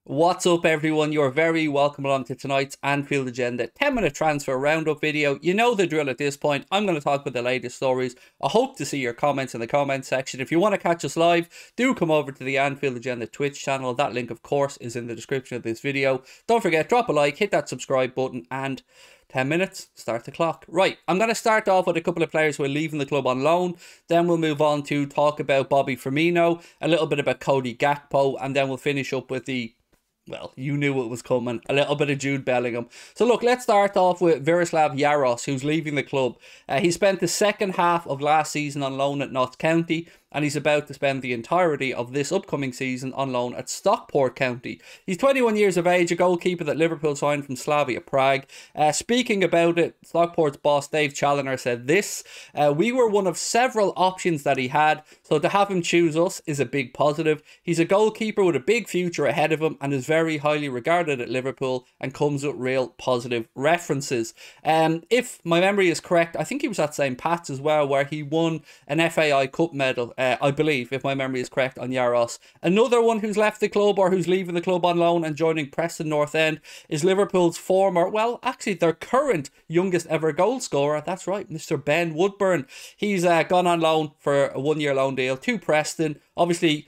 What's up, everyone? You're very welcome along to tonight's Anfield Agenda 10-minute transfer roundup video. You know the drill at this point. I'm going to talk about the latest stories. I hope to see your comments in the comment section. If you want to catch us live, do come over to the Anfield Agenda Twitch channel. That link, of course, is in the description of this video. Don't forget, drop a like, hit that subscribe button, and 10 minutes, start the clock. Right, I'm going to start off with a couple of players who are leaving the club on loan. Then we'll move on to talk about Bobby Firmino, a little bit about Cody Gakpo, and then we'll finish up with well, you knew it was coming, a little bit of Jude Bellingham. So look, let's start off with Miroslav Jaros, who's leaving the club. He spent the second half of last season on loan at Notts County, and he's about to spend the entirety of this upcoming season on loan at Stockport County. He's 21 years of age, a goalkeeper that Liverpool signed from Slavia Prague. Speaking about it, Stockport's boss Dave Challoner said this: we were one of several options that he had, so to have him choose us is a big positive. He's a goalkeeper with a big future ahead of him and is very highly regarded at Liverpool and comes with real positive references. If my memory is correct, I think he was at St. Pat's as well, where he won an FAI Cup medal, I believe, if my memory is correct, on Jaros. Another one who's left the club or who's leaving the club on loan and joining Preston North End is Liverpool's former, well, actually their current youngest ever goal scorer. That's right, Mr. Ben Woodburn. He's gone on loan for a one-year loan deal to Preston. Obviously,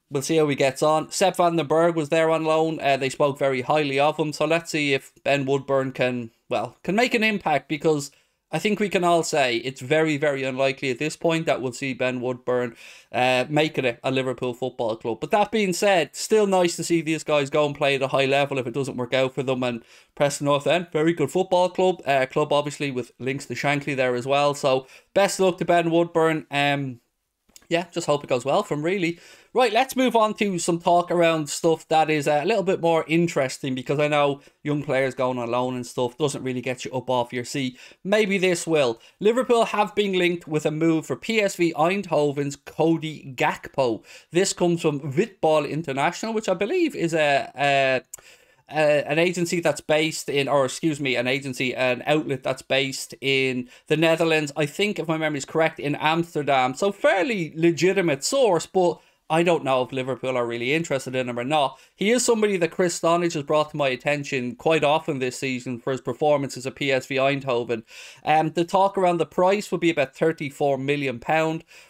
we'll see how he gets on. Sepp van den Berg was there on loan. They spoke very highly of him. So let's see if Ben Woodburn can make an impact, because I think we can all say it's very, very unlikely at this point that we'll see Ben Woodburn making it a Liverpool Football Club. But that being said, still nice to see these guys go and play at a high level if it doesn't work out for them. And Preston North End, very good football club. Club obviously with links to Shankly there as well. So best of luck to Ben Woodburn. Yeah, just hope it goes well for him, really. Right, let's move on to some talk around stuff that is a little bit more interesting, because I know young players going on loan and stuff doesn't really get you up off your seat. Maybe this will. Liverpool have been linked with a move for PSV Eindhoven's Cody Gakpo. This comes from Witball International, which I believe is an agency that's based in, an outlet that's based in the Netherlands. I think, if my memory is correct, in Amsterdam. So fairly legitimate source, but I don't know if Liverpool are really interested in him or not. He is somebody that Chris Stonage has brought to my attention quite often this season for his performances at PSV Eindhoven. The talk around the price would be about £34 million,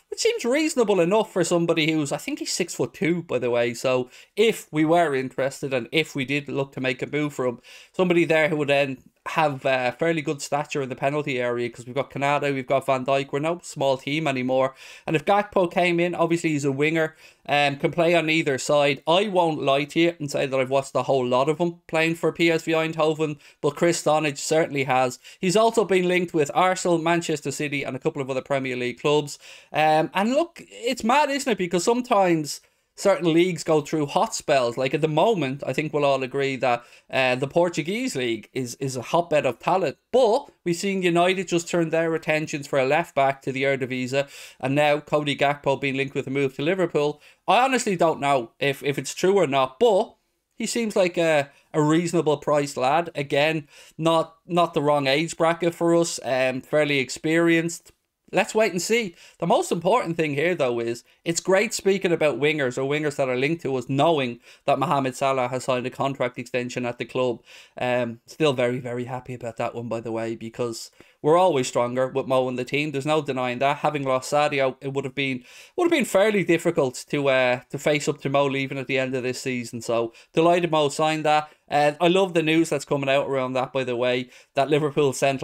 which seems reasonable enough for somebody who's, I think he's 6'2", by the way. So if we were interested and if we did look to make a move for him, somebody there who would then have fairly good stature in the penalty area, because we've got Canada, we've got Van Dijk, we're no small team anymore. And if Gakpo came in, obviously he's a winger, can play on either side. I won't lie to you and say that I've watched a whole lot of him playing for PSV Eindhoven, but Chris Stonage certainly has. He's also been linked with Arsenal, Manchester City and a couple of other Premier League clubs. And look, it's mad, isn't it? Because sometimes certain leagues go through hot spells. Like at the moment, I think we'll all agree that the Portuguese league is a hotbed of talent. But we've seen United just turn their attentions for a left back to the Eredivisie, and now Cody Gakpo being linked with a move to Liverpool. I honestly don't know if it's true or not, but he seems like a reasonable priced lad. Again, not the wrong age bracket for us, fairly experienced. Let's wait and see. The most important thing here, though, is it's great speaking about wingers or wingers that are linked to us, knowing that Mohamed Salah has signed a contract extension at the club. Still very, very happy about that one, by the way, because we're always stronger with Mo in the team. There's no denying that. Having lost Sadio, it would have been fairly difficult to face up to Mo leaving at the end of this season. So delighted Mo signed that. I love the news that's coming out around that, by the way, that Liverpool sent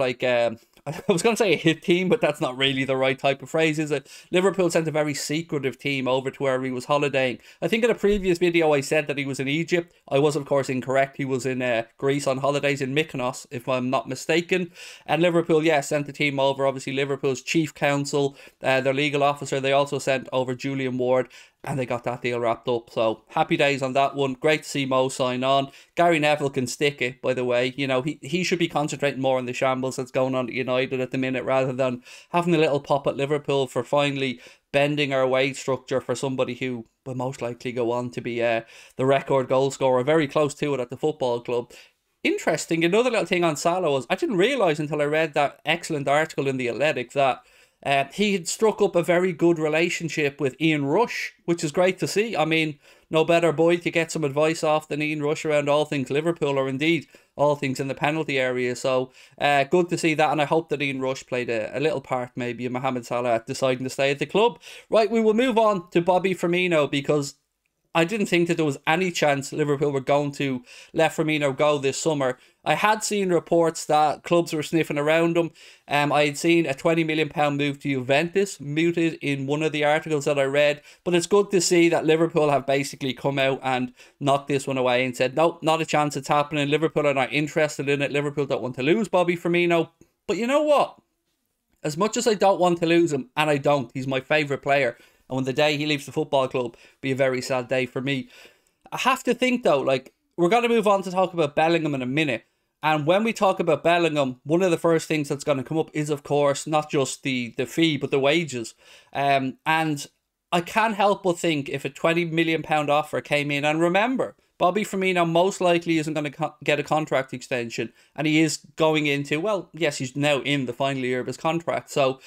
I was going to say a hit team, but that's not really the right type of phrase, is it? Liverpool sent a very secretive team over to where he was holidaying. I think in a previous video I said that he was in Egypt. I was, of course, incorrect. He was in Greece on holidays in Mykonos, if I'm not mistaken. And Liverpool, sent the team over. Obviously, Liverpool's chief counsel, their legal officer, they also sent over Julian Ward, and they got that deal wrapped up. So happy days on that one. Great to see Mo sign on. Gary Neville can stick it, by the way. You know, he should be concentrating more on the shambles that's going on at United at the minute, rather than having a little pop at Liverpool for finally bending our wage structure for somebody who will most likely go on to be the record goal scorer, very close to it at the football club. Interesting, another little thing on Salah was, I didn't realise until I read that excellent article in The Athletic that He had struck up a very good relationship with Ian Rush, which is great to see. I mean, no better boy to get some advice off than Ian Rush around all things Liverpool, or indeed all things in the penalty area. So good to see that, and I hope that Ian Rush played a little part maybe in Mohamed Salah deciding to stay at the club. Right, we will move on to Bobby Firmino, because I didn't think that there was any chance Liverpool were going to let Firmino go this summer. I had seen reports that clubs were sniffing around him. I had seen a £20 million move to Juventus mooted in one of the articles that I read. But it's good to see that Liverpool have basically come out and knocked this one away and said, no, not a chance it's happening. Liverpool are not interested in it. Liverpool don't want to lose Bobby Firmino. But you know what? As much as I don't want to lose him, and I don't, he's my favourite player. And when the day he leaves the football club, be a very sad day for me. I have to think though, like, we're going to move on to talk about Bellingham in a minute. And when we talk about Bellingham, one of the first things that's going to come up is, of course, not just the fee, but the wages. And I can't help but think if a £20 million offer came in, and remember, Bobby Firmino most likely isn't going to get a contract extension, and he is going into, well, yes, he's now in the final year of his contract. So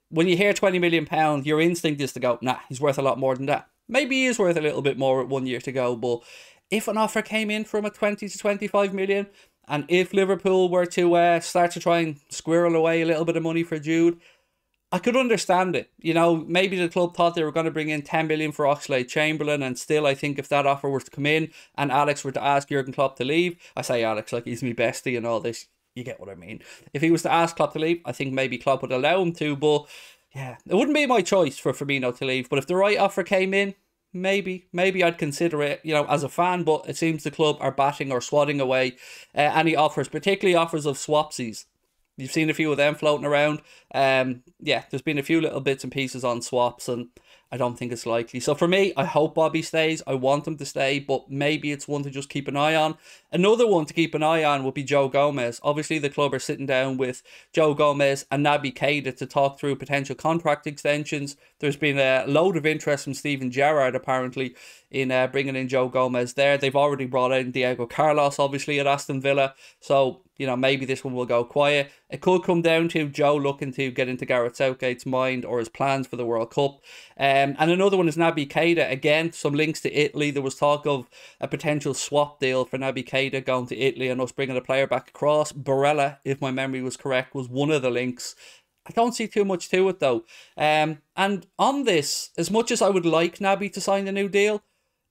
when you hear £20 million, your instinct is to go, nah, he's worth a lot more than that. Maybe he is worth a little bit more with 1 year to go, but if an offer came in from a 20 to 25 million, and if Liverpool were to start to try and squirrel away a little bit of money for Jude, I could understand it. You know, maybe the club thought they were going to bring in 10 million for Oxlade-Chamberlain, and still I think if that offer were to come in and Alex were to ask Jurgen Klopp to leave, I say Alex like he's my bestie and all this, you get what I mean. If he was to ask Klopp to leave, I think maybe Klopp would allow him to, but yeah, it wouldn't be my choice for Firmino to leave. But if the right offer came in, maybe I'd consider it, you know, as a fan. But it seems the club are batting or swatting away any offers, particularly offers of swapsies. You've seen a few of them floating around. Yeah, there's been a few little bits and pieces on swaps, and I don't think it's likely. So for me, I hope Bobby stays. I want him to stay, but maybe it's one to just keep an eye on. Another one to keep an eye on would be Joe Gomez. Obviously, the club are sitting down with Joe Gomez and Naby Keita to talk through potential contract extensions. There's been a load of interest from Steven Gerrard, apparently, in bringing in Joe Gomez there. They've already brought in Diego Carlos, obviously, at Aston Villa. So, you know, maybe this one will go quiet. It could come down to Joe looking to get into Gareth Southgate's mind or his plans for the World Cup. And another one is Naby Keita. Again, some links to Italy. There was talk of a potential swap deal for Naby Keita going to Italy and us bringing a player back across. Barella, if my memory was correct, was one of the links. I don't see too much to it though. And on this, as much as I would like Naby to sign the new deal,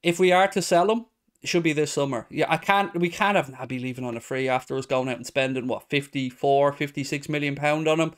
if we are to sell him, it should be this summer. Yeah, we can't have Naby leaving on a free after us going out and spending, what, 56 million pound on him.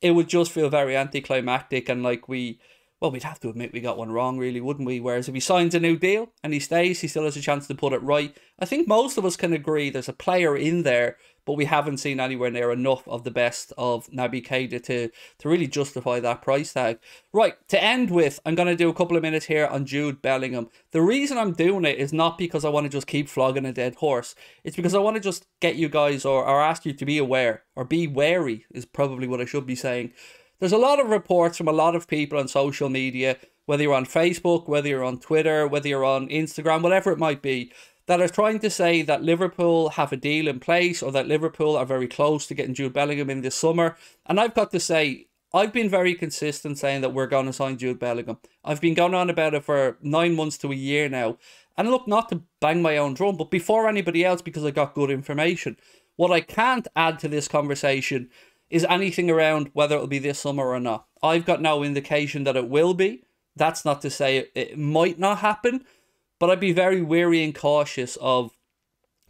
It would just feel very anticlimactic, and like we'd have to admit we got one wrong, really, wouldn't we? Whereas if he signs a new deal and he stays, he still has a chance to put it right. I think most of us can agree there's a player in there, but we haven't seen anywhere near enough of the best of Naby Keita to really justify that price tag. Right, to end with, I'm going to do a couple of minutes here on Jude Bellingham. The reason I'm doing it is not because I want to just keep flogging a dead horse. It's because I want to just get you guys, or ask you to be aware, or be wary is probably what I should be saying. There's a lot of reports from a lot of people on social media, whether you're on Facebook, whether you're on Twitter, whether you're on Instagram, whatever it might be, that are trying to say that Liverpool have a deal in place, or that Liverpool are very close to getting Jude Bellingham in this summer. And I've got to say, I've been very consistent saying that we're going to sign Jude Bellingham. I've been going on about it for 9 months to a year now. And look, not to bang my own drum, but before anybody else, because I got good information. What I can't add to this conversation is anything around whether it'll be this summer or not. I've got no indication that it will be. That's not to say it might not happen, but I'd be very wary and cautious of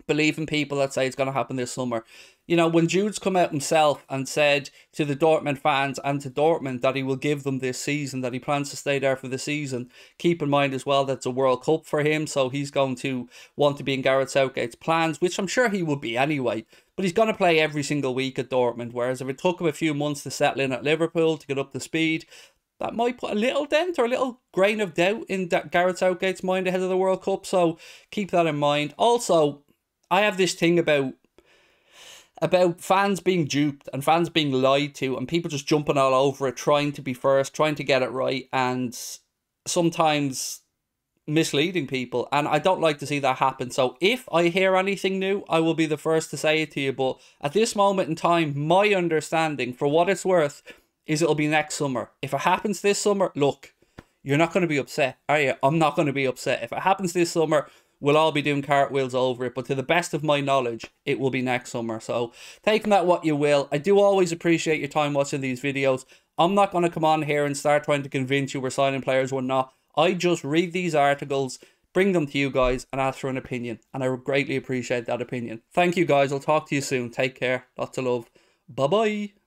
believing people that say it's going to happen this summer. You know, when Jude's come out himself and said to the Dortmund fans and to Dortmund that he will give them this season, that he plans to stay there for the season, keep in mind as well that's a World Cup for him, so he's going to want to be in Gareth Southgate's plans, which I'm sure he would be anyway. But he's going to play every single week at Dortmund, whereas if it took him a few months to settle in at Liverpool, to get up to speed, that might put a little dent or a little grain of doubt in Gareth Southgate's mind ahead of the World Cup, so keep that in mind. Also, I have this thing about fans being duped and fans being lied to and people just jumping all over it, trying to be first, trying to get it right, and sometimes misleading people, and I don't like to see that happen. So if I hear anything new, I will be the first to say it to you, but at this moment in time, my understanding, for what it's worth, is it'll be next summer. If it happens this summer, look, you're not going to be upset, are you? I'm not going to be upset. If it happens this summer, we'll all be doing cartwheels over it. But to the best of my knowledge, it will be next summer. So taking that what you will. I do always appreciate your time watching these videos. I'm not going to come on here and start trying to convince you we're signing players or not. I just read these articles, bring them to you guys, and ask for an opinion. And I greatly appreciate that opinion. Thank you guys. I'll talk to you soon. Take care. Lots of love. Bye-bye.